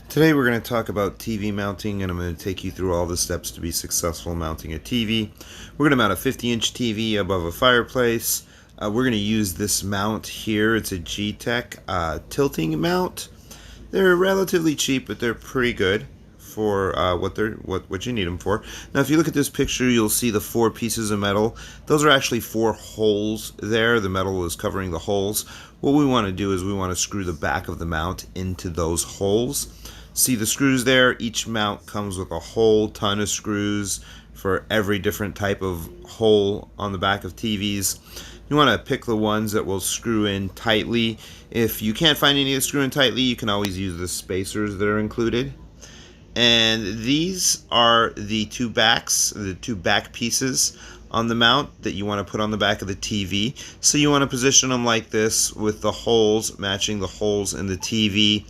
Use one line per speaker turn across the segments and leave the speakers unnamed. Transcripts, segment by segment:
Today we're going to talk about TV mounting, and I'm going to take you through all the steps to be successful mounting a TV. We're going to mount a 50-inch TV above a fireplace. We're going to use this mount here. It's a G-Tech tilting mount. They're relatively cheap, but they're pretty good for what you need them for. Now, if you look at this picture, you'll see the 4 pieces of metal. Those are actually 4 holes there. The metal is covering the holes. What we want to do is we want to screw the back of the mount into those holes. See the screws there? Each mount comes with a whole ton of screws for every different type of hole on the back of TVs. You want to pick the ones that will screw in tightly. If you can't find any that screw in tightly, you can always use the spacers that are included. And these are the two back pieces on the mount that you want to put on the back of the TV. So you want to position them like this with the holes matching the holes in the TV.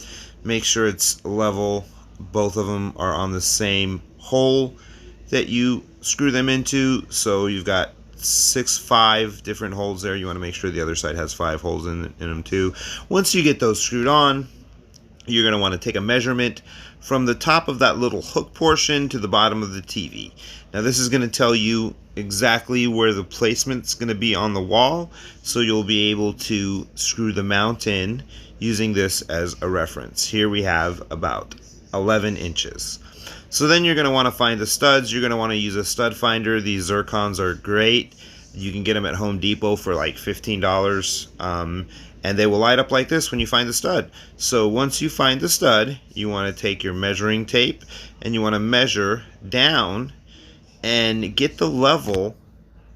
Make sure it's level. Both of them are on the same hole that you screw them into. So you've got 5 different holes there. You want to make sure the other side has 5 holes in them too. Once you get those screwed on, you're going to want to take a measurement from the top of that little hook portion to the bottom of the TV. Now this is going to tell you exactly where the placement's going to be on the wall, so you'll be able to screw the mount in using this as a reference. Here we have about 11 inches. So then you're going to want to find the studs. You're going to want to use a stud finder. These zircons are great. You can get them at Home Depot for like $15. And they will light up like this when you find the stud. So once you find the stud, you want to take your measuring tape and you want to measure down and get the level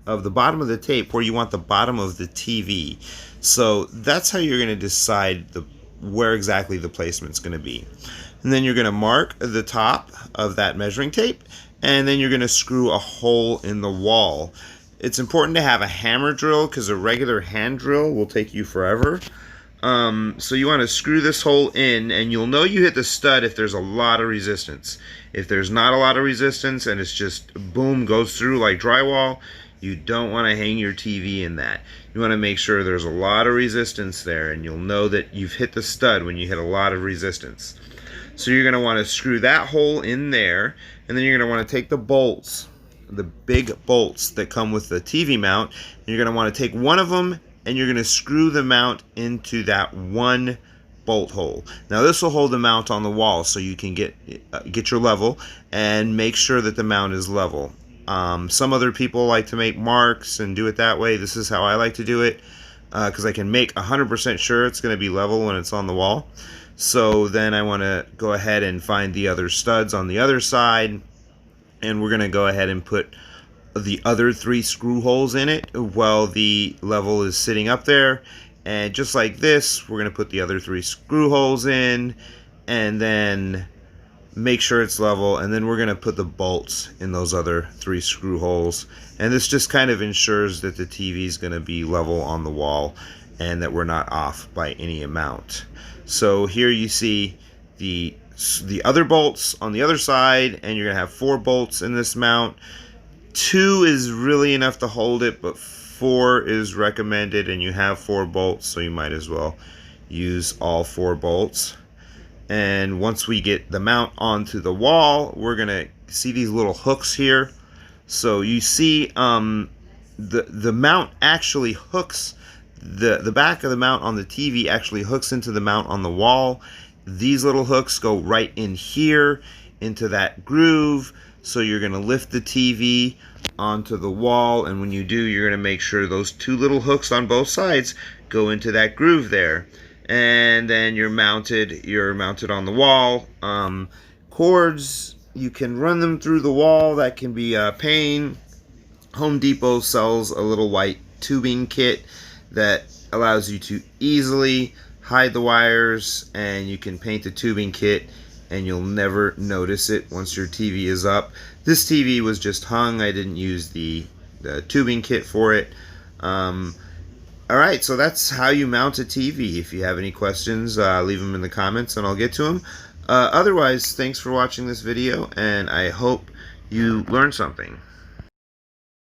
of the bottom of the tape where you want the bottom of the TV. So that's how you're going to decide where exactly the placement's going to be. And then you're going to mark the top of that measuring tape, and then you're going to screw a hole in the wall. It's important to have a hammer drill because a regular hand drill will take you forever. So you want to screw this hole in, and you'll know you hit the stud if there's a lot of resistance. If there's not a lot of resistance and it's just boom, goes through like drywall, you don't want to hang your TV in that. You want to make sure there's a lot of resistance there, and you'll know that you've hit the stud when you hit a lot of resistance. So you're going to want to screw that hole in there, and then you're going to want to take the bolts, the big bolts that come with the TV mount, and you're going to want to take one of them and you're going to screw the mount into that one bolt hole. Now this will hold the mount on the wall so you can get your level and make sure that the mount is level. Some other people like to make marks and do it that way. This is how I like to do it because I can make 100% sure it's going to be level when it's on the wall. So then I want to go ahead and find the other studs on the other side, and we're going to go ahead and put the other 3 screw holes in it while the level is sitting up there. And just like this, we're going to put the other 3 screw holes in and then make sure it's level, and then we're going to put the bolts in those other 3 screw holes. And this just kind of ensures that the TV is going to be level on the wall and that we're not off by any amount. So here you see the other bolts on the other side, and you're going to have 4 bolts in this mount. 2 is really enough to hold it, but 4 is recommended, and you have 4 bolts, so you might as well use all 4 bolts. And once we get the mount onto the wall, we're going to see these little hooks here. So you see the mount actually hooks, the back of the mount on the TV actually hooks into the mount on the wall. These little hooks go right in here into that groove. So you're going to lift the TV onto the wall, and when you do, you're going to make sure those 2 little hooks on both sides go into that groove there. And then you're mounted on the wall. Cords, you can run them through the wall. That can be a pain. Home Depot sells a little white tubing kit that allows you to easily hide the wires, and you can paint the tubing kit and you'll never notice it once your TV is up. This TV was just hung. I didn't use the tubing kit for it. Alright, so that's how you mount a TV. If you have any questions, leave them in the comments and I'll get to them. Otherwise, thanks for watching this video, and I hope you learned something.